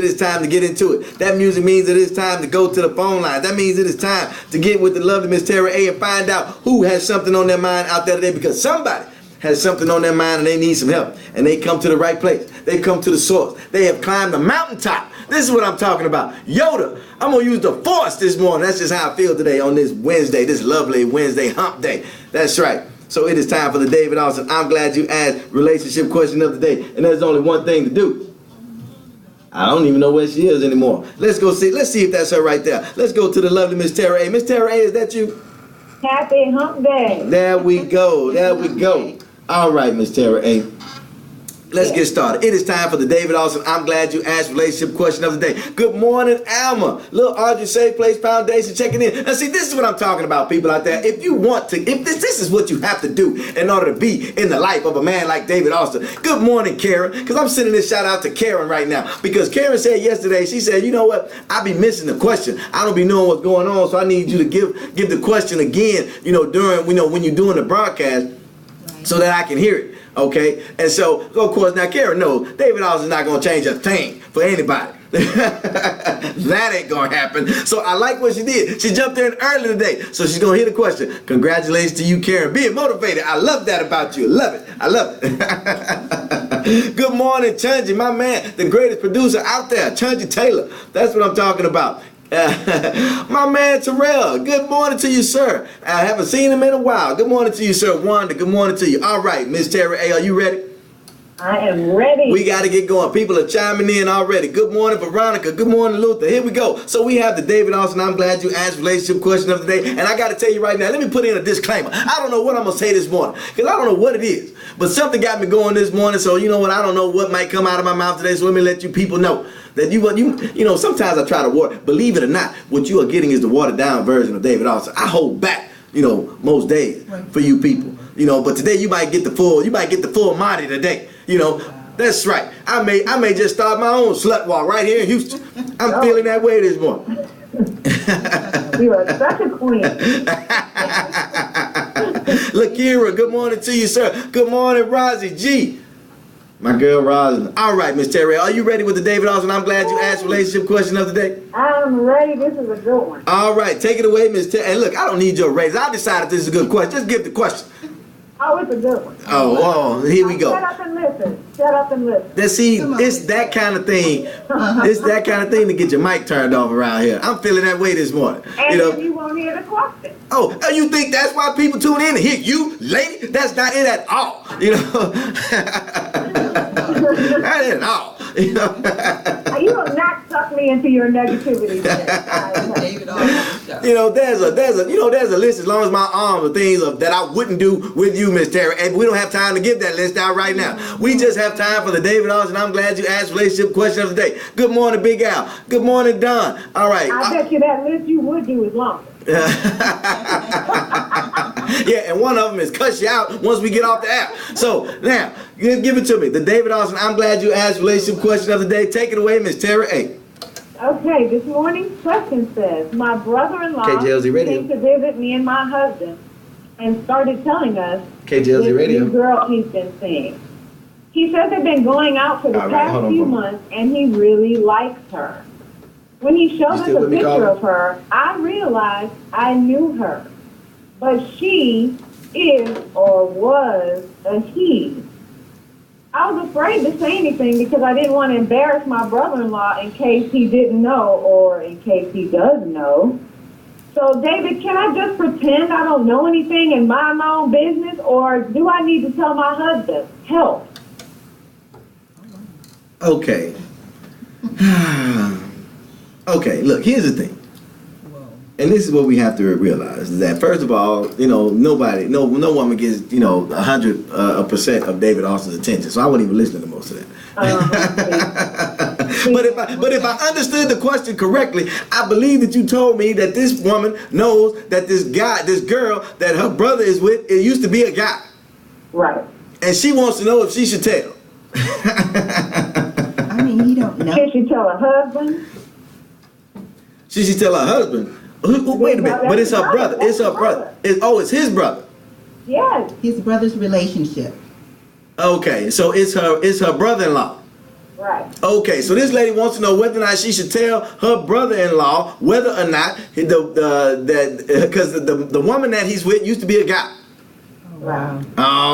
It is time to get into it. That music means it is time to go to the phone line. That means it is time to get with the lovely Miss Tara A and find out who has something on their mind out there today, because somebody has something on their mind and they need some help. And they come to the right place. They come to the source. They have climbed the mountaintop. This is what I'm talking about. Yoda, I'm going to use the force this morning. That's just how I feel today on this Wednesday, this lovely Wednesday hump day. That's right. So it is time for the David Austin I'm Glad You Asked relationship question of the day. And there's only one thing to do. I don't even know where she is anymore. Let's go see. Let's see if that's her right there. Let's go to the lovely Miss Tara A. Miss Tara A, is that you? Happy hump day. There we go. There we go. All right, Miss Tara A. Let's get started. It is time for the David Austin I'm Glad You Asked relationship question of the day. Good morning, Alma. Little Audrey Safe Place Foundation checking in. Now see, this is what I'm talking about, people out there. If you want to, if this is what you have to do in order to be in the life of a man like David Austin. Good morning, Karen. Because I'm sending this shout out to Karen right now. Because Karen said yesterday, she said, you know what? I be missing the question. I don't be knowing what's going on, so I need you to give the question again, during, when you're doing the broadcast, so that I can hear it. Okay, and so of course now Karen knows David Austin's not gonna change a thing for anybody. That ain't gonna happen. So I like what she did. She jumped in early today, so she's gonna hear the question. Congratulations to you, Karen, being motivated. I love that about you. Love it. I love it. Good morning, Chunji, my man, the greatest producer out there, Chunji Taylor. That's what I'm talking about. My man Terrell, good morning to you, sir. I haven't seen him in a while. Good morning to you, sir. Wanda, good morning to you. All right, Miss Tara A, are you ready? I am ready. We got to get going. People are chiming in already. Good morning, Veronica. Good morning, Luther. Here we go. So we have the David Austin I'm Glad You Asked relationship question of the day. And I got to tell you right now, let me put in a disclaimer. I don't know what I'm going to say this morning, because I don't know what it is. But something got me going this morning, so you know what? I don't know what might come out of my mouth today, so let me let you people know that you sometimes I try to believe it or not, what you are getting is the watered down version of David Austin. I hold back, most days for you people, but today you might get the full Monty today, That's right. I may just start my own slut walk right here in Houston. I'm feeling that way this morning. You are such a queen. Lakira, good morning to you, sir. Good morning, Rosie G. My girl Rosin. All right, Miss Terry, are you ready with the David Austin I'm Glad You Asked relationship question of the day? I'm ready. This is a good one. All right, take it away, Miss Terry. And look, I don't need your raise. I decided this is a good question. Just give the question. Oh, it's a good one. Oh, here we go. Shut up and listen. Shut up and listen. It's that kind of thing. It's that kind of thing to get your mic turned off around here. I'm feeling that way this morning. And you won't hear the question. Oh, you think that's why people tune in to hear you, lady? That's not it at all. Not it at all. You will not suck me into your negativity. There's a list as long as my arms of things that I wouldn't do with you, Miss Tara. And we don't have time to give that list out right now. We just have time for the David Austin I'm Glad You Asked relationship question of the day. Good morning, Big Al. Good morning, Don. All right. I bet you that list you would do is longer. Yeah, and one of them is cuss you out once we get off the app. So now, give it to me. The David Austin I'm Glad You Asked relationship question of the day. Take it away, Miss Tara A. Okay, this morning's question says, my brother-in-law came to visit me and my husband and started telling us this new girl he's been seeing. He says they've been going out for the past few months and he really likes her. When he showed us a picture of her, I realized I knew her. But she is or was a he. I was afraid to say anything because I didn't want to embarrass my brother-in-law in case he didn't know or in case he does know. So, David, can I just pretend I don't know anything and mind my own business, or do I need to tell my husband? Help. Okay. Okay, look, here's the thing. And this is what we have to realize, is that first of all, no woman gets, 100% of David Austin's attention. So I wouldn't even listen to most of that. But if I understood the question correctly, I believe that you told me that this woman knows that this girl that her brother is with, it used to be a guy. Right. And she wants to know if she should tell. I mean, he don't know. Can she tell her husband? She should tell her husband. Wait a minute, but it's her brother. It's her brother. It's his brother. Yes. His brother's relationship. Okay, so it's her brother-in-law. Right. Okay, so this lady wants to know whether or not she should tell her brother-in-law whether or not because the woman that he's with used to be a guy. Wow.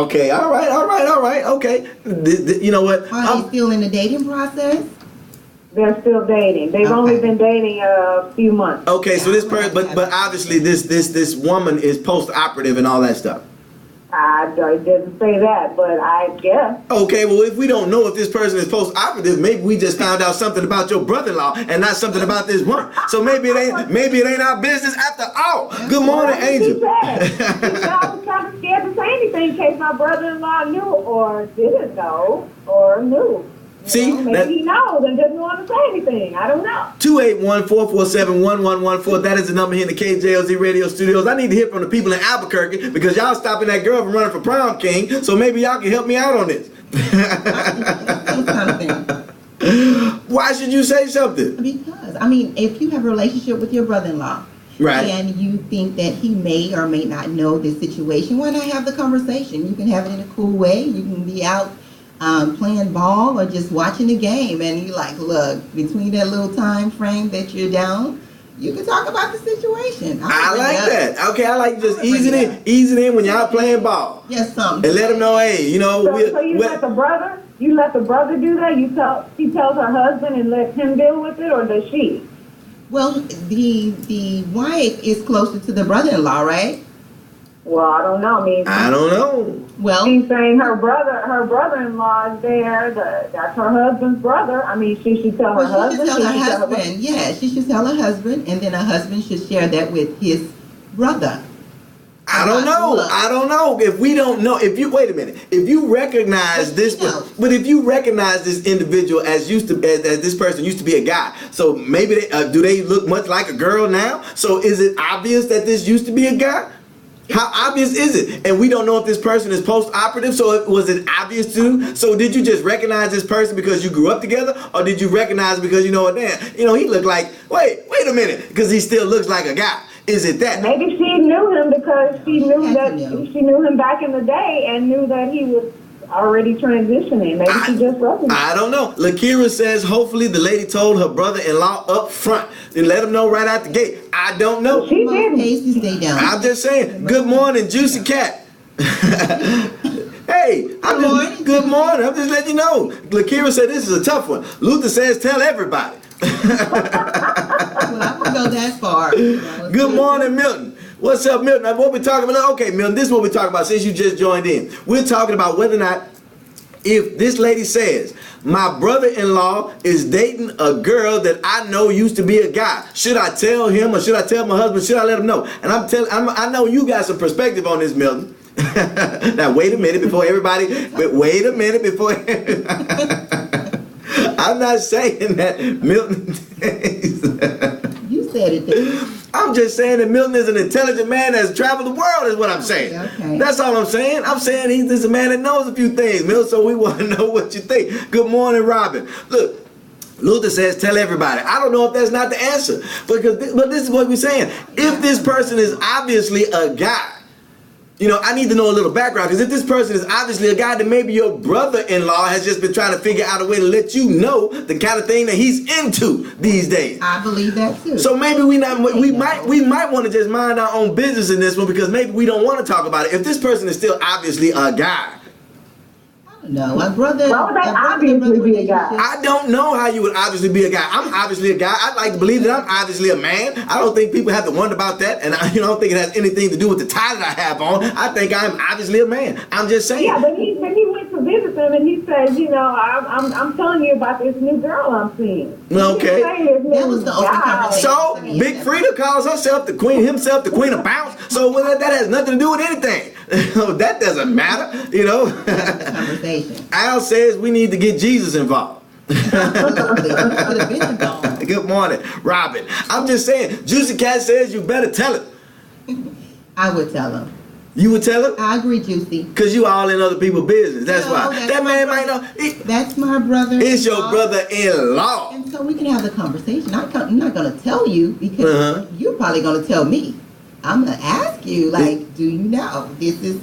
Okay, all right, okay. You know what? Are they still in the dating process? They're still dating. They've only been dating a few months. Okay, so this person, but obviously this woman is post-operative and all that stuff. I didn't say that, but I guess. Okay, well, if we don't know if this person is post-operative, maybe we just found out something about your brother-in-law and not something about this woman. So maybe it ain't our business after all. Good morning, Angel. I was kind of scared to say anything in case my brother-in-law knew or didn't know or knew. See, maybe he knows and doesn't want to say anything. I don't know. 281-447-1114. That is the number here in the KJLZ radio studios. I need to hear from the people in Albuquerque because y'all stopping that girl from running for prom king. So maybe y'all can help me out on this. Why should you say something? Because, I mean, if you have a relationship with your brother-in-law, right, and you think that he may or may not know this situation, why not have the conversation? You can have it in a cool way. You can be out playing ball or just watching the game, and you like, look, between that little time frame that you're down, you can talk about the situation. I like that. Okay, I like just ease it in when y'all playing ball. Yes, something. And let them know, hey, you know. So you let the brother do that? She tells her husband and lets him deal with it, or does she? Well, the wife is closer to the brother-in-law, right? Well, I don't know. I don't know. Well, she's saying her brother-in-law is there. That's her husband's brother. I mean, she should tell her husband. She should tell her husband. Yeah, she should tell her husband, and then her husband should share that with his brother. I don't know. If we don't know, wait a minute. If you recognize this, but if you recognize this individual as this person used to be a guy, so maybe do they look much like a girl now? So is it obvious that this used to be a guy? How obvious is it? And we don't know if this person is post-operative, so was it obvious too? So did you just recognize this person because you grew up together, or did you recognize because he looked like, wait a minute, because he still looks like a guy? Is it that? Maybe she knew him because she knew him back in the day and knew that he was already transitioning. Maybe she just recognized. I don't know. Lakira says hopefully the lady told her brother-in-law up front and let him know right out the gate. I don't know. She didn't. Stay down. I'm just saying. Good morning, Juicy Cat. Hey, good morning. I'm just letting you know. Lakira said this is a tough one. Luther says tell everybody. Well, I won't go that far. Good morning, Milton. What's up, Milton? What we talking about? Okay, Milton, this is what we're talking about since you just joined in. We're talking about whether or not, if this lady says, my brother-in-law is dating a girl that I know used to be a guy, should I tell him or should I tell my husband? Should I let him know? And I know you got some perspective on this, Milton. Now, wait a minute before everybody. I'm not saying that Milton. You said it. I'm just saying that Milton is an intelligent man that's traveled the world, is what I'm saying. Okay. That's all I'm saying. I'm saying he's a man that knows a few things, Milton, so we want to know what you think. Good morning, Robin. Look, Luther says tell everybody. I don't know if that's not the answer, but this is what we're saying. If this person is obviously a guy, I need to know a little background, because if this person is obviously a guy, then maybe your brother-in-law has just been trying to figure out a way to let you know the kind of thing that he's into these days. I believe that too. So maybe we might want to just mind our own business in this one, because maybe we don't want to talk about it. If this person is still obviously a guy. No, my brother. Why would that obviously be a guy? I don't know how you would obviously be a guy. I'm obviously a guy. I'd like to believe that I'm obviously a man. I don't think people have to wonder about that, and I don't think it has anything to do with the tie that I have on. I think I'm obviously a man. I'm just saying. Yeah, but he went to visit them, and he said, I'm telling you about this new girl I'm seeing. Okay. That was the open conversation. So Big Frida calls himself the queen of bounce. So that has nothing to do with anything. That doesn't matter, Conversation. Al says we need to get Jesus involved. Good morning, Robin. I'm just saying, Juicy Cat says you better tell it. I would tell him. You would tell him? I agree, Juicy. Because you all in other people's business. That's why. That man might know. That's my brother. It's your brother-in-law. And so we can have the conversation. I'm not going to tell you, because you're probably going to tell me. I'm going to ask you, do you know? This is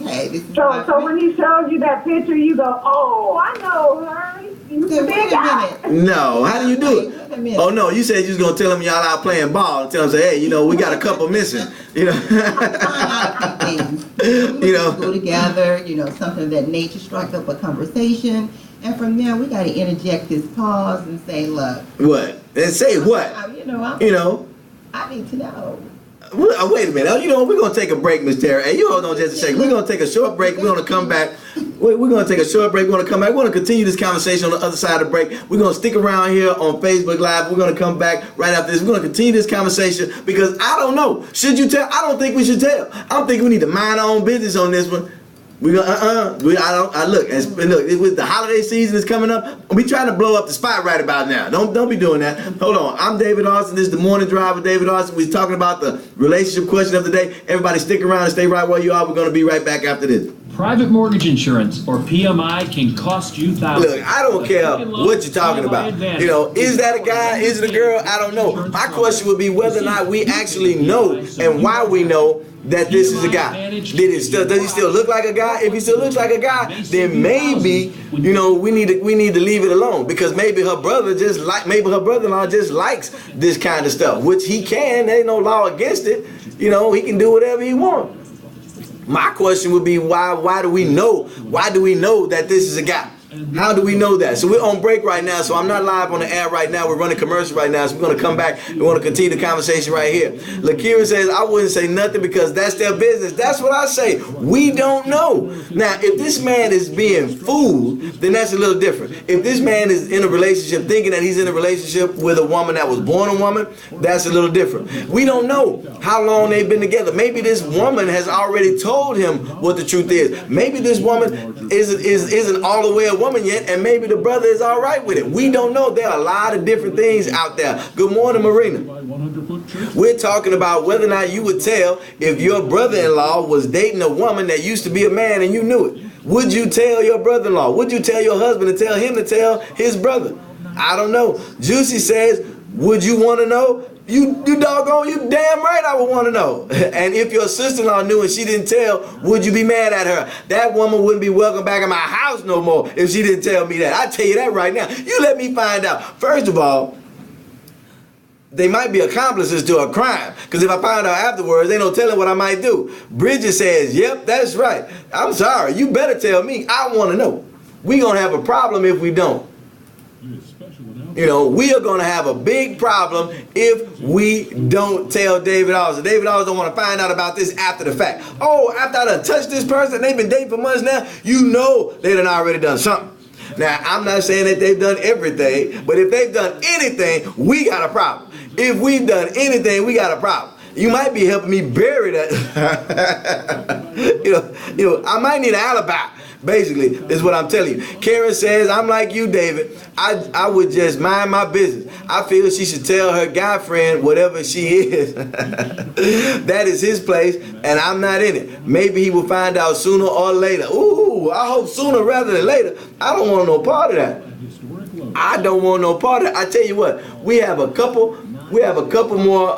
So when he showed you that picture, you go, oh, I know her. He used to be a guy. No, how do you do it? Oh no, you said you was gonna tell them y'all out playing ball. Tell them, say, hey, you know, we got a couple missing. You know, you know, go together. You know, something of that nature, strike up a conversation, and from there we got to interject this pause and say, look. What? And say what? You know, I need to know. Wait a minute. You know, we're going to take a break, Miss Tara. Hey, you hold on just a second. We're going to take a short break. We're going to come back. We're going to take a short break. We're going to come back. We're going to continue this conversation on the other side of the break. We're going to stick around here on Facebook Live. We're going to come back right after this. We're going to continue this conversation because I don't know. Should you tell? I don't think we should tell. I don't think we need to mind our own business on this one. We go, look, with the holiday season is coming up, we trying to blow up the spot right about now. Don't be doing that. Hold on. I'm David Austin. This is the Morning Drive with David Austin. We're talking about the relationship question of the day. Everybody stick around and stay right where you are. We're going to be right back after this. Private mortgage insurance, or PMI, can cost you thousands. Look, I don't care what you're talking about. You know, is that a guy? Is it a girl? I don't know. My question would be whether or not we actually know and why we know that this is a guy. Does he still look like a guy? If he still looks like a guy, then maybe, you know, we need to leave it alone, because maybe her brother-in-law just likes this kind of stuff, which he can. There ain't no law against it. You know, he can do whatever he wants. My question would be why do we know? Why do we know that this is a guy? How do we know that? So we're on break right now, so I'm not live on the air right now. We're running commercial right now, so we're going to come back. We want to continue the conversation right here. Lakira says, I wouldn't say nothing because that's their business. That's what I say. We don't know. Now, if this man is being fooled, then that's a little different. If this man is in a relationship thinking that he's in a relationship with a woman that was born a woman, that's a little different. We don't know how long they've been together. Maybe this woman has already told him what the truth is. Maybe this woman isn't all the way a woman yet, and maybe the brother is all right with it. We don't know. There are a lot of different things out there. Good morning, Marina. We're talking about whether or not you would tell if your brother-in-law was dating a woman that used to be a man and you knew it. Would you tell your brother-in-law? Would you tell your husband and tell him to tell his brother? I don't know. Juicy says, would you want to know? You doggone, you damn right I would want to know. And if your sister-in-law knew and she didn't tell, would you be mad at her? That woman wouldn't be welcome back in my house no more if she didn't tell me that. I tell you that right now. You let me find out. First of all, they might be accomplices to a crime, because if I find out afterwards, they don't telling what I might do. Bridget says, yep, that's right. I'm sorry. You better tell me. I want to know. We're going to have a problem if we don't. You know, we are going to have a big problem if we don't tell David Austin. David Austin don't want to find out about this after the fact. Oh, after I done touched this person, they've been dating for months now, you know they done already done something. Now, I'm not saying that they've done everything, but if they've done anything, we got a problem. If we've done anything, we got a problem. You might be helping me bury that. you know, I might need an alibi. Basically, is what I'm telling you. Karen says, I'm like you, David. I would just mind my business. I feel she should tell her guy friend whatever she is. That is his place, and I'm not in it. Maybe he will find out sooner or later. Ooh, I hope sooner rather than later. I don't want no part of that. I don't want no part of that. I tell you what, we have a couple more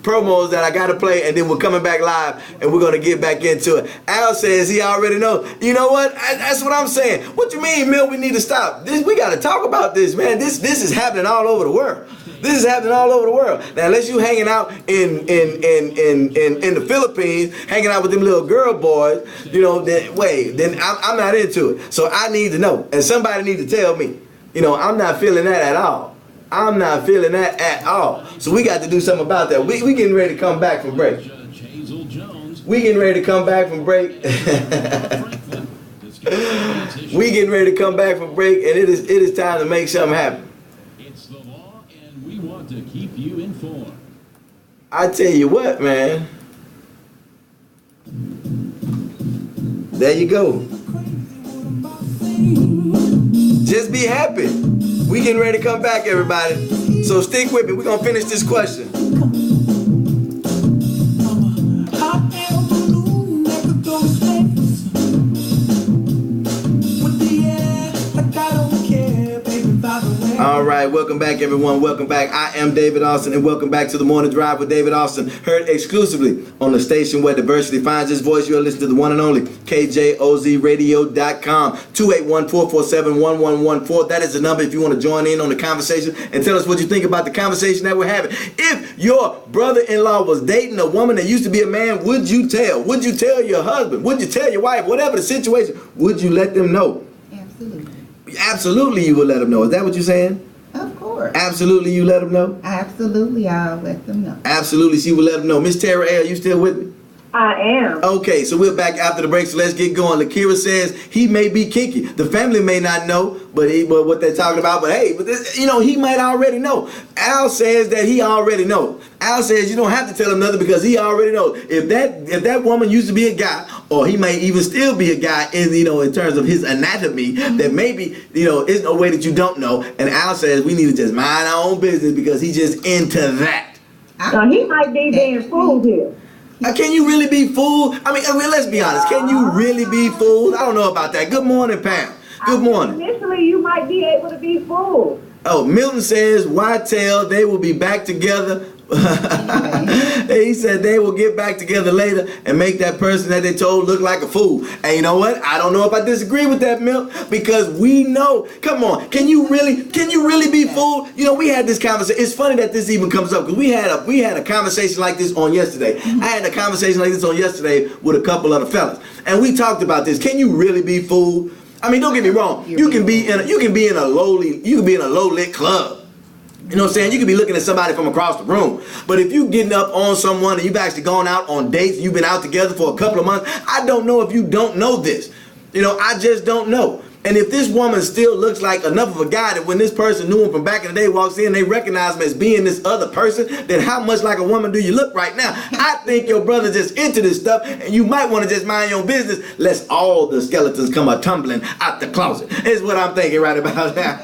promos that I got to play, and then we're coming back live and we're going to get back into it. Al says he already knows. You know what? That's what I'm saying. What you mean, Mill? We need to stop. We got to talk about this, man. This is happening all over the world. This is happening all over the world. Now, unless you hanging out in the Philippines, hanging out with them little girl boys, you know, then I'm not into it. So I need to know, and somebody need to tell me. You know, I'm not feeling that at all. I'm not feeling that at all. So we got to do something about that. We getting ready to come back from break. We getting ready to come back from break. We getting ready to come back from break, and it is time to make something happen. It's the law, and we want to keep you informed. I tell you what, man. There you go. Just be happy. We getting ready to come back, everybody. So stick with me. We're going to finish this question. All right, welcome back, everyone. Welcome back. I am David Austin, and welcome back to the Morning Drive with David Austin. Heard exclusively on the station where diversity finds its voice. You are listening to the one and only KJOZradio.com. 281-447-1114. That is the number if you want to join in on the conversation and tell us what you think about the conversation that we're having. If your brother-in-law was dating a woman that used to be a man, would you tell? Would you tell your husband? Would you tell your wife? Whatever the situation, would you let them know? Absolutely. Absolutely, you would let them know. Is that what you're saying? Of course. Absolutely, you let them know? Absolutely, I'll let them know. Absolutely, she would let them know. Miss Tara A., are you still with me? I am. Okay, so we're back after the break, so let's get going. Lakira says he may be kinky. The family may not know, but what they're talking about, but hey, he might already know. Al says that he already knows. Al says you don't have to tell him nothing because he already knows. If that woman used to be a guy, or he may even still be a guy in terms of his anatomy, that maybe there's no way that you don't know. And Al says we need to just mind our own business because he's just into that. So he might be being fooled here. Can you really be fooled? I mean, let's be honest. Can you really be fooled? I don't know about that. Good morning, Pam. Good morning. Initially, you might be able to be fooled. Oh, Milton says, why tell? They will be back together. He said they will get back together later and make that person that they told look like a fool. And you know what? I don't know if I disagree with that, Milton, because we know. Come on, can you really be fooled? We had this conversation. It's funny that this even comes up because we had a conversation like this on yesterday. I had a conversation like this on yesterday with a couple of the fellas, and we talked about this. Can you really be fooled? I mean, don't get me wrong. You can be in a low lit club. You know what I'm saying? You could be looking at somebody from across the room. But if you getting up on someone and you've actually gone out on dates, you've been out together for a couple of months, I don't know if you don't know this. I just don't know. And if this woman still looks like enough of a guy that when this person knew him from back in the day walks in, they recognize him as being this other person, then how much like a woman do you look right now? I think your brother just into this stuff, and you might want to just mind your own business, lest all the skeletons come tumbling out the closet. Is what I'm thinking right about now.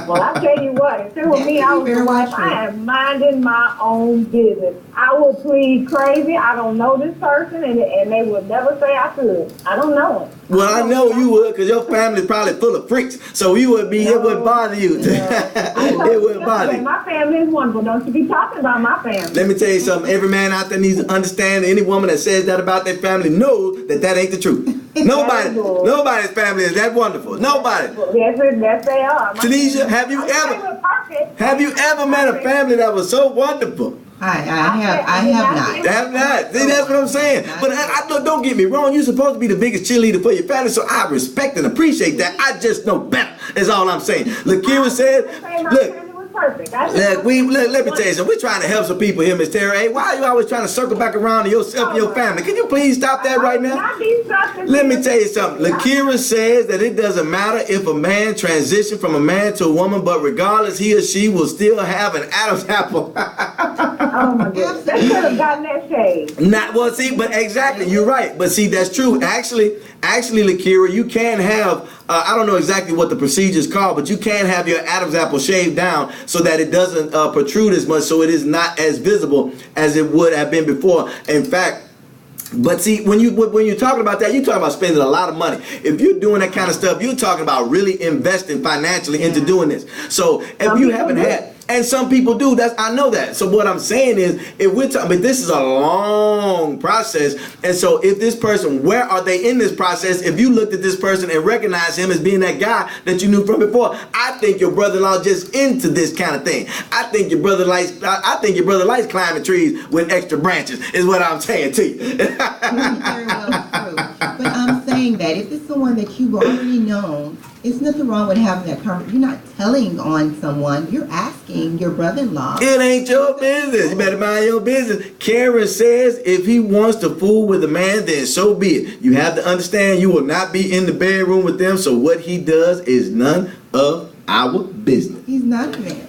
Well, I tell you what, if it were me, I was the wife. I am minding my own business. I will plead crazy. I don't know this person, and they would never say I could. I don't know him. Well, I know you would, because your family's probably full of freaks, so it wouldn't bother you. It wouldn't bother you. My family is wonderful. Don't you be talking about my family. Let me tell you something. Every man out there needs to understand. Any woman that says that about their family knows that ain't the truth. Nobody's family is that wonderful. Nobody. Yes, they are. Tanisha, have you ever met a family that was so wonderful? I have not. Have not. See, that's what I'm saying. But don't get me wrong. You're supposed to be the biggest cheerleader for your family, so I respect and appreciate that. I just know better. Is all I'm saying. Lakira said, look. Let me tell you something. We're trying to help some people here, Miss Tara. Hey, why are you always trying to circle back around to yourself and your family? Can you please stop that right now? Let me tell you something. Lakira says that it doesn't matter if a man transitioned from a man to a woman, but regardless, he or she will still have an Adam's apple. Oh my goodness. They could have gotten that shade. But exactly, you're right. But see, that's true. Actually, Lakira, you can have, I don't know exactly what the procedure is called, but you can have your Adam's apple shaved down so that it doesn't protrude as much, so it is not as visible as it would have been before. In fact, but see, when you're talking about that, you're talking about spending a lot of money. If you're doing that kind of stuff, you're talking about really investing financially into doing this. So if you haven't had... And some people do. I know that. So what I'm saying is, if we're talking, but this is a long process. And so if this person, where are they in this process? If you looked at this person and recognized him as being that guy that you knew from before, I think your brother-in-law just into this kind of thing. I think your brother likes climbing trees with extra branches. Is what I'm saying to you. Very well true. But I'm saying that if it's someone that you've already known, it's nothing wrong with having that conversation. You're not telling on someone. You're asking your brother-in-law. It ain't your business. You better mind your business. Karen says if he wants to fool with a man, then so be it. You have to understand you will not be in the bedroom with them, so what he does is none of our business. He's not a man.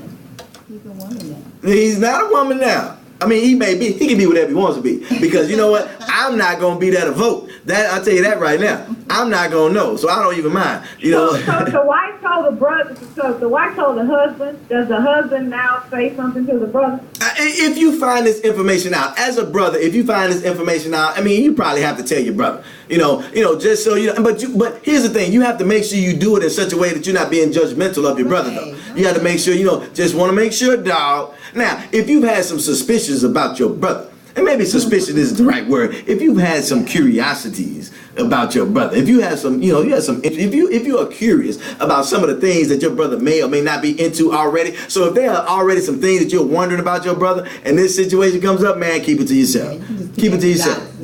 He's a woman now. He's not a woman now. I mean, he can be whatever he wants to be. Because you know what? I'm not going to be there to vote That I'll tell you that right now. I'm not gonna know, so I don't even mind. You know. So the wife told the brother. So the wife told the husband. Does the husband now say something to the brother? If you find this information out, as a brother, if you find this information out, I mean, you probably have to tell your brother. You know, just so you know. But here's the thing: you have to make sure you do it in such a way that you're not being judgmental of your brother, though. You have to make sure, just want to make sure, dog. Now, if you've had some suspicions about your brother. And maybe suspicion is the right word. If you've had some curiosities about your brother, if you have some, if you are curious about some of the things that your brother may or may not be into already. So if there are already some things that you're wondering about your brother, and this situation comes up, man, keep it to yourself. Keep it to yourself.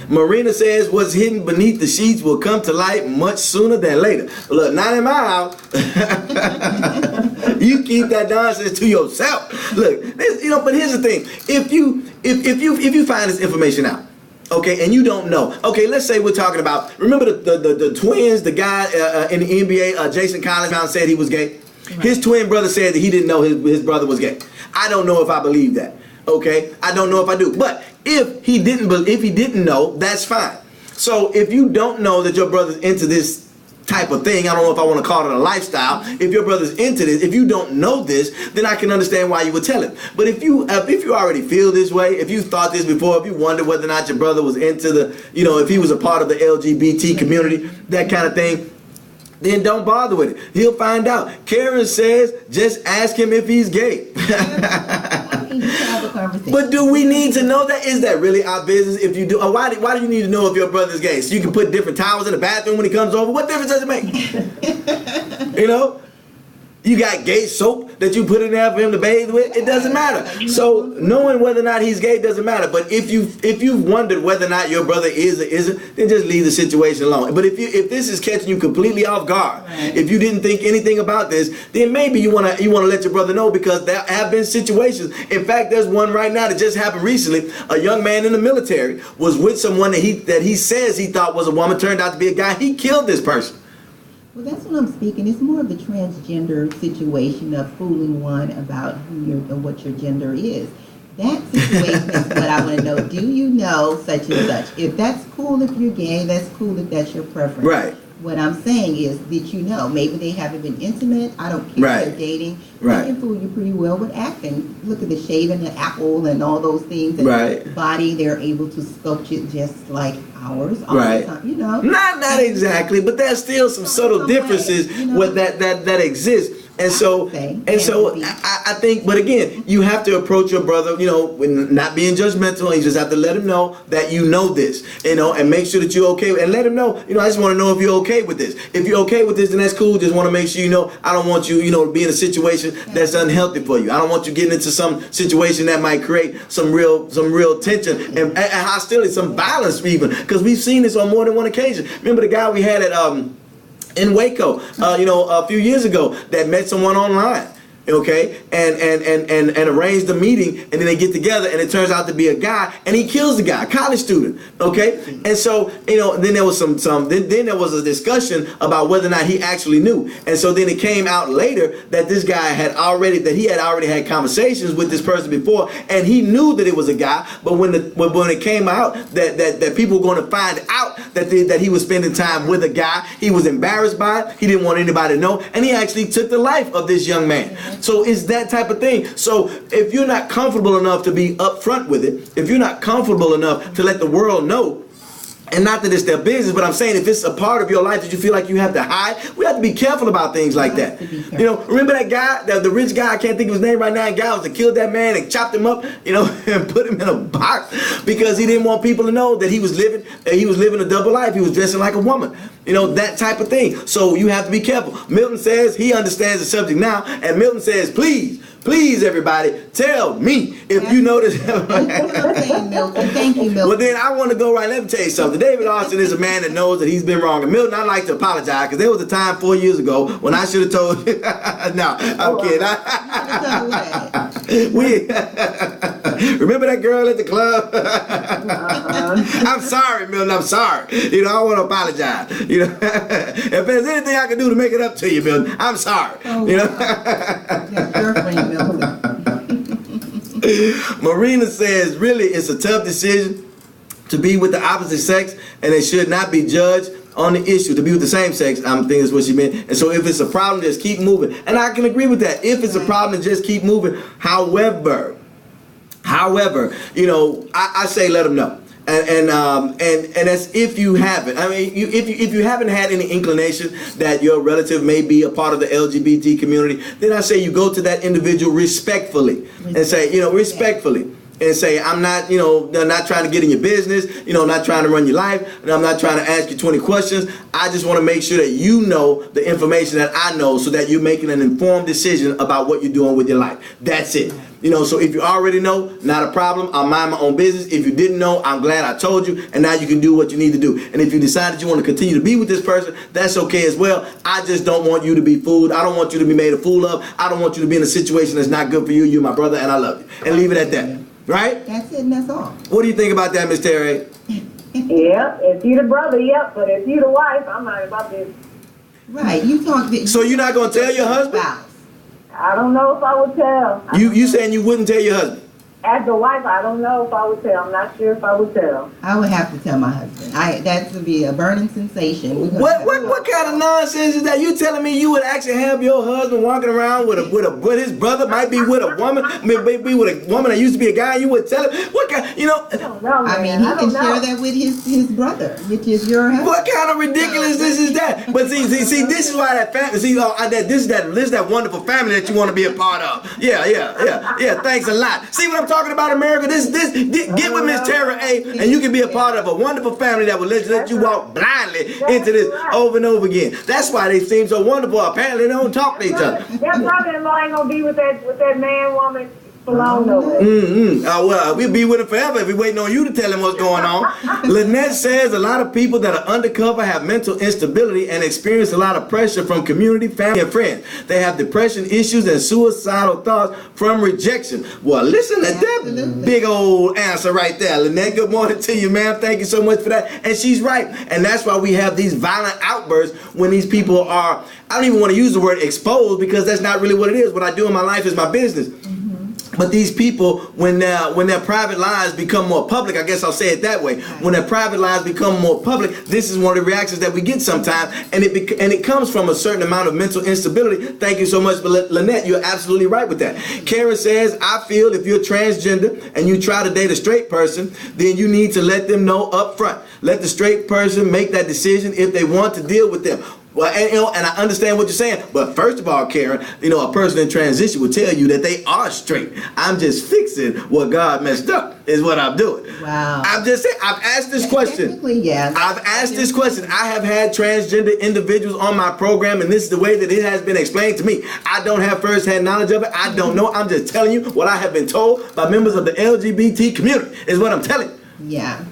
Marina says, what's hidden beneath the sheets will come to light much sooner than later. Look, not in my house. You keep that nonsense to yourself. Look, but here's the thing. If you find this information out, okay, and you don't know, okay, let's say we're talking about, remember the twins, the guy in the NBA, Jason Collins said he was gay. Right. His twin brother said that he didn't know his brother was gay. I don't know if I believe that. Okay, I don't know if I do. But if he didn't know, that's fine. So if you don't know that your brother's into this type of thing, I don't know if I want to call it a lifestyle. If your brother's into this, if you don't know this, then I can understand why you would tell him. But if you already feel this way, if you thought this before, if you wondered whether or not your brother was into if he was a part of the LGBT community, that kind of thing, then don't bother with it. He'll find out. Karen says, just ask him if he's gay. But do we need to know that? Is that really our business? If you do, why do you need to know if your brother's gay? So you can put different towels in the bathroom when he comes over? What difference does it make? You got gay soap that you put in there for him to bathe with. It doesn't matter. So knowing whether or not he's gay doesn't matter. But if you've wondered whether or not your brother is or isn't, then just leave the situation alone. But if this is catching you completely off guard, if you didn't think anything about this, then maybe you wanna let your brother know, because there have been situations. In fact, there's one right now that just happened recently. A young man in the military was with someone that he says he thought was a woman, turned out to be a guy. He killed this person. Well, that's what I'm speaking. It's more of the transgender situation of fooling one about what your gender is. That situation is what I want to know. Do you know such and such? If that's cool if you're gay, that's cool if that's your preference. Right. What I'm saying is, did you know? Maybe they haven't been intimate. I don't care if they're dating. Right. They can fool you pretty well with acting. Look at the shaving, the apple, and all those things. And body, they're able to sculpt it just like ours all the time. Not exactly, but there's still some subtle differences with that exist. And so I think, but again, you have to approach your brother, when not being judgmental. You just have to let him know that you know this, and make sure that you're okay. And let him know, I just want to know if you're okay with this. If you're okay with this, then that's cool. Just want to make sure I don't want you, to be in a situation that's unhealthy for you. I don't want you getting into some situation that might create some real tension and hostility, some violence even, because we've seen this on more than one occasion. Remember the guy we had at in Waco, a few years ago, that met someone online, okay, and arranged a meeting, and then they get together, and it turns out to be a guy, and he kills the guy, a college student, okay, and so then there was then there was a discussion about whether or not he actually knew, and so then it came out later that this guy had already had conversations with this person before, and he knew that it was a guy, but when it came out that people were going to find out that he was spending time with a guy, he was embarrassed by it, he didn't want anybody to know, and he actually took the life of this young man. So it's that type of thing. So if you're not comfortable enough to be upfront with it, if you're not comfortable enough to let the world know, and not that it's their business, but I'm saying if it's a part of your life that you feel like you have to hide, we have to be careful about things like that. Remember that guy, the rich guy, I can't think of his name right now, guy was that killed that man and chopped him up, and put him in a box because he didn't want people to know that he was living a double life. He was dressing like a woman. That type of thing. So you have to be careful. Milton says he understands the subject now, and Milton says, please, everybody, tell me if you know this. Thank you, Milton. Well, then I want to go right. Let me tell you something. David Austin is a man that knows that he's been wrong. And Milton, I'd like to apologize, because there was a time 4 years ago when I should have told you. No, I'm kidding. Remember that girl at the club? I'm sorry, Milton. I'm sorry. I want to apologize. If there's anything I can do to make it up to you, Milton, I'm sorry. Marina says, really, it's a tough decision to be with the opposite sex, and they should not be judged on the issue. To be with the same sex, I think is what she meant. And so if it's a problem, just keep moving. And I can agree with that. If it's a problem, just keep moving. However, you know, I say let them know. And that's if you haven't. I mean, if you haven't had any inclination that your relative may be a part of the LGBT community, then I say you go to that individual respectfully and say, you know, respectfully. And say, I'm not, you know, not trying to get in your business, you know, not trying to run your life, and I'm not trying to ask you 20 questions. I just want to make sure that you know the information that I know so that you're making an informed decision about what you're doing with your life. That's it. You know, so if you already know, not a problem. I'll mind my own business. If you didn't know, I'm glad I told you, and now you can do what you need to do. And if you decide that you want to continue to be with this person, that's okay as well. I just don't want you to be fooled. I don't want you to be made a fool of. I don't want you to be in a situation that's not good for you. You're my brother, and I love you. And leave it at that. Right? That's it, and that's all. What do you think about that, Miss Terry? Yeah, if you the brother, yep, but if you the wife, I'm not about this. Right, you talk. So you're not gonna tell your husband? I don't know if I would tell. You saying you wouldn't tell your husband? As a wife, I don't know if I would tell. I'm not sure if I would tell. I would have to tell my husband. That would be a burning sensation. What kind of nonsense is that? You telling me you would actually have your husband walking around with his brother, might be with a woman, maybe with a woman that used to be a guy, you would tell him? What kind, you know? I don't know, man. I mean, he can share that with his brother, which is your husband. What kind of ridiculousness is that? But see, this is why that family, this is that wonderful family that you want to be a part of. Yeah, thanks a lot. See what I'm talking about, America? This get with Miss Tara A, and you can be a part of a wonderful family that will let you walk blindly into this over and over again. That's why they seem so wonderful. Apparently they don't talk to each other. That brother-in-law ain't gonna be with that man woman for long though. Well, we'll be with him forever if we're waiting on you to tell him what's going on. Lynette says a lot of people that are undercover have mental instability and experience a lot of pressure from community, family, and friends. They have depression issues and suicidal thoughts from rejection. Well, listen to that big old answer right there, Lynette. Good morning to you, ma'am. Thank you so much for that. And she's right. And that's why we have these violent outbursts when these people are, I don't even want to use the word exposed because that's not really what it is. What I do in my life is my business. But these people, when their private lives become more public, I guess I'll say it that way. When their private lives become more public, this is one of the reactions that we get sometimes, and it comes from a certain amount of mental instability. Thank you so much, Lynette. You're absolutely right with that. Karen says, I feel if you're transgender and you try to date a straight person, then you need to let them know up front. Let the straight person make that decision if they want to deal with them. Well, and I understand what you're saying, but first of all, Karen, a person in transition will tell you that they are straight. I'm just fixing what God messed up is what I'm doing. Wow. I'm just saying, I've asked this question. Yes. I've asked this question. I have had transgender individuals on my program, and this is the way that it has been explained to me. I don't have first-hand knowledge of it. I don't know. I'm just telling you what I have been told by members of the LGBT community is what I'm telling you. Yeah.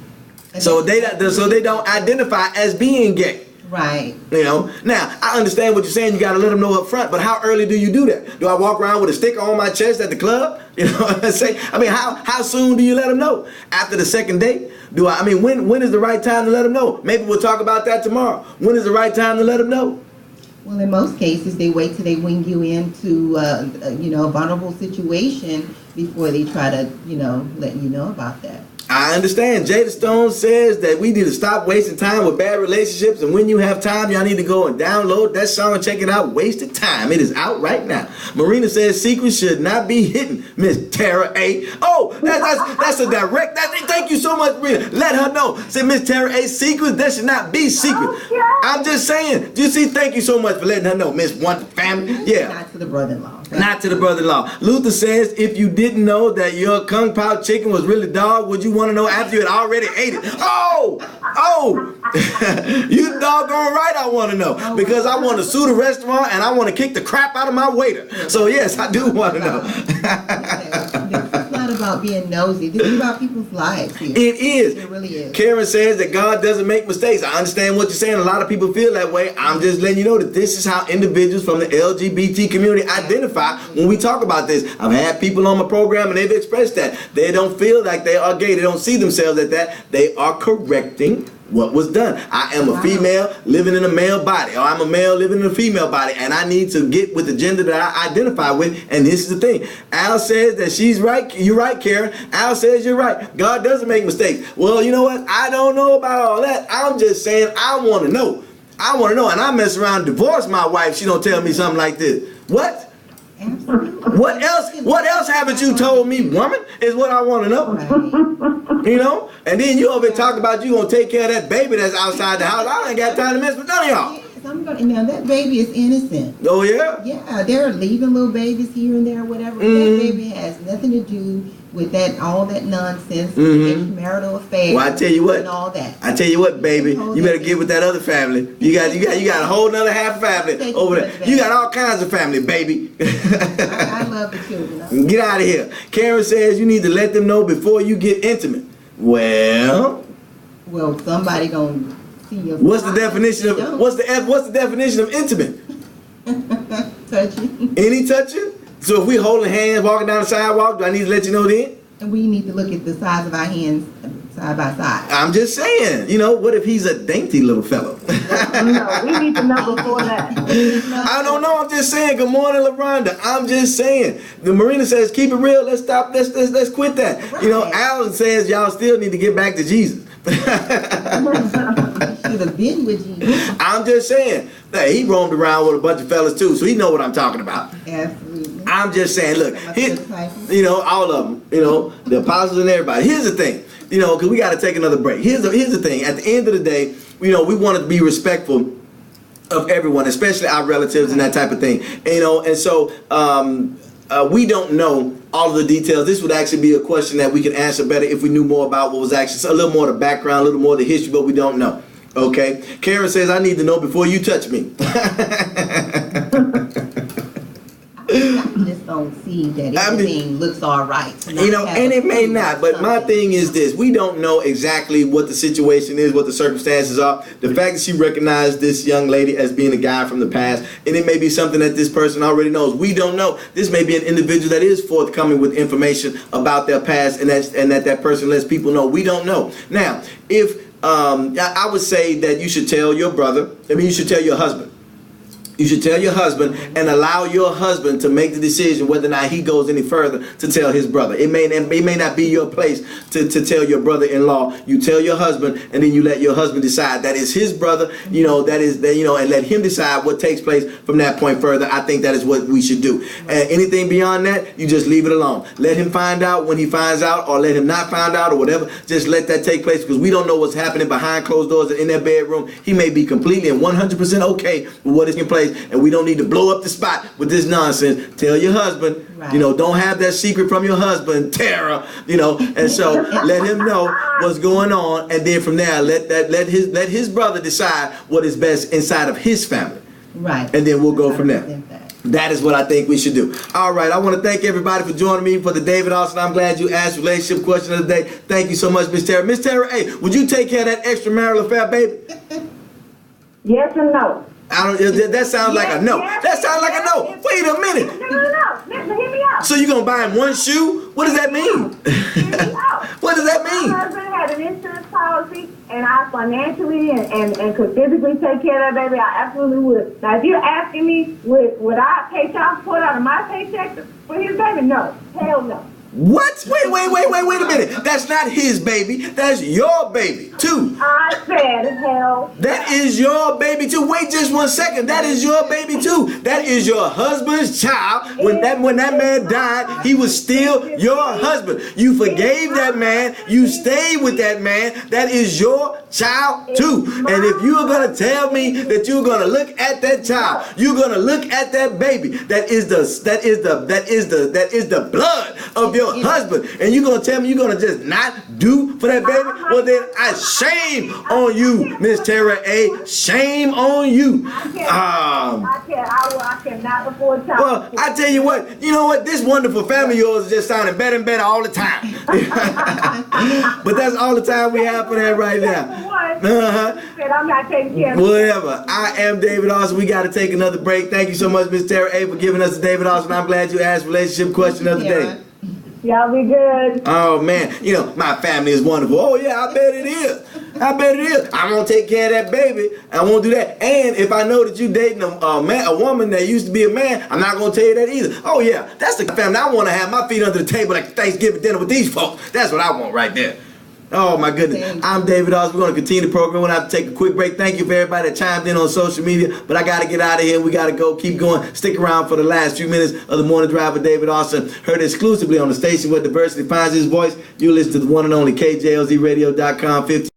So they don't identify as being gay. Right. Now I understand what you're saying. You got to let them know up front. But how early do you do that? Do I walk around with a sticker on my chest at the club? What I'm saying? I mean, how soon do you let them know? After the second date? When is the right time to let them know? Maybe we'll talk about that tomorrow. When is the right time to let them know? Well, in most cases, they wait till they wing you into a vulnerable situation before they try to let you know about that. I understand. Jada Stone says that we need to stop wasting time with bad relationships, and when you have time, y'all need to go and download that song and check it out. Wasted Time. It is out right now. Marina says secrets should not be hidden, Miss Tara A. Oh, that's a direct. Thank you so much, Marina. Let her know. Say, Miss Tara A, secrets, that should not be secret. Okay. I'm just saying. You see, thank you so much for letting her know, Miss One Family. Yeah. Not to the brother-in-law. Not to the brother-in-law. Luther says, if you didn't know that your Kung Pao chicken was really dog, would you want to know after you had already ate it? Oh, you doggone right I want to know. Because I want to sue the restaurant and I want to kick the crap out of my waiter. So yes, I do want to know. It's not about being nosy. This is about people's lives here. It is. It really is. Karen says that God doesn't make mistakes. I understand what you're saying. A lot of people feel that way. I'm just letting you know that this is how individuals from the LGBT community identify when we talk about this. I've had people on my program and they've expressed that. They don't feel like they are gay. They don't see themselves as that. They are correcting what was done. I am a female living in a male body, or I'm a male living in a female body, and I need to get with the gender that I identify with. And this is the thing. Al says that she's right. You're right, Karen. Al says you're right. God doesn't make mistakes. Well, you know what? I don't know about all that. I'm just saying I want to know. I want to know. And I mess around and divorce my wife. She don't tell me something like this. What? Absolutely. What else haven't you told me, woman, is what I want to know. Right. You know? And then you over here talking about you going to take care of that baby that's outside the house. I ain't got time to mess with none of y'all. Yes, now that baby is innocent. Oh, yeah? Yeah, they're leaving little babies here and there, whatever. That baby has nothing to do with that, all that nonsense, extramarital affairs. Well, I tell you what. And all that. I tell you what, baby. You better get with that other family. You got a whole nother half family over there. You got all kinds of family, baby. I love the children. Get out of here. Karen says you need to let them know before you get intimate. Well, somebody gonna see your. What's the definition of what's the definition of intimate? Touching. Any touching? So if we holding hands walking down the sidewalk, do I need to let you know then? And we need to look at the size of our hands side by side. I'm just saying, what if he's a dainty little fellow? No, we need to know before that. I don't know. I'm just saying. Good morning, LaRonda. I'm just saying. The Marina says, keep it real. Let's stop. Let's quit that. Right. Alan says y'all still need to get back to Jesus. Should have been with Jesus. I'm just saying. He roamed around with a bunch of fellas too, so he know what I'm talking about. Absolutely. I'm just saying. Look, all of them. The apostles and everybody. Here's the thing. Because we got to take another break. Here's the thing. At the end of the day, we want to be respectful of everyone, especially our relatives and that type of thing. And so we don't know all of the details. This would actually be a question that we could answer better if we knew more about what was actually a little more of the background, a little more of the history, but we don't know. Okay. Karen says, I need to know before you touch me. I just don't see that everything looks all right. And it may not, but my thing is this. We don't know exactly what the situation is, what the circumstances are. The fact that she recognized this young lady as being a guy from the past, and it may be something that this person already knows. We don't know. This may be an individual that is forthcoming with information about their past, and that person lets people know. We don't know. Now, if I would say that you should tell your brother, you should tell your husband. You should tell your husband and allow your husband to make the decision whether or not he goes any further to tell his brother. It may not be your place to tell your brother-in-law. You tell your husband, and then you let your husband decide. That is his brother, and let him decide what takes place from that point further. I think that is what we should do. Anything beyond that, you just leave it alone. Let him find out when he finds out, or let him not find out, or whatever. Just let that take place, because we don't know what's happening behind closed doors and in their bedroom. He may be completely and 100% okay with what is in place. And we don't need to blow up the spot with this nonsense. Tell your husband, right. Don't have that secret from your husband, Tara, and so let him know what's going on, and then from there let his brother decide what is best inside of his family. Right. And then we'll go from there. That is what I think we should do. All right, I want to thank everybody for joining me for the David Austin I'm Glad You Asked relationship question of the day. Thank you so much, Miss Tara. Miss Tara, hey, would you take care of that extramarital affair, baby? Yes and no. That sounds like a no. That sounds like a no. Wait a minute. No. Listen, hear me out. So you're going to buy him one shoe? What does that mean? Hear me out. What does that mean? My husband had an insurance policy, and I financially and could physically take care of that baby. I absolutely would. Now, if you're asking me, would I pay child support out of my paycheck for his baby? No. Hell no. What? Wait a minute. That's not his baby. That's your baby, too. I said hell. That is your baby, too. Wait just 1 second. That is your baby, too. That is your husband's child. When that man died, he was still your husband. You forgave that man. You stayed with that man. That is your child, too. And if you're going to tell me that you're going to look at that child, you're going to look at that baby, that is the blood of your husband, and you're gonna tell me you're gonna just not do for that baby? Well, then shame on you, Miss Tara A. Shame on you. I cannot afford child. Well, I tell you what. You know what? This wonderful family of yours is just sounding better and better all the time. But that's all the time we have for that right now. I'm not taking care of whatever. I am David Austin. We got to take another break. Thank you so much, Miss Tara A, for giving us the David Austin I'm Glad You Asked relationship question of the day. Y'all be good. Oh, man. You know, my family is wonderful. Oh, yeah, I bet it is. I bet it is. I'm going to take care of that baby. I won't do that. And if I know that you dating a woman that used to be a man, I'm not going to tell you that either. Oh, yeah, that's the family. I want to have my feet under the table like Thanksgiving dinner with these folks. That's what I want right there. Oh, my goodness. I'm David Oz. We're going to continue the program. We're going to have to take a quick break. Thank you for everybody that chimed in on social media. But I got to get out of here. We got to go. Keep going. Stick around for the last few minutes of the Morning Drive with David Austin. Heard exclusively on the station where diversity finds his voice. You listen to the one and only KJLZradio.com 15.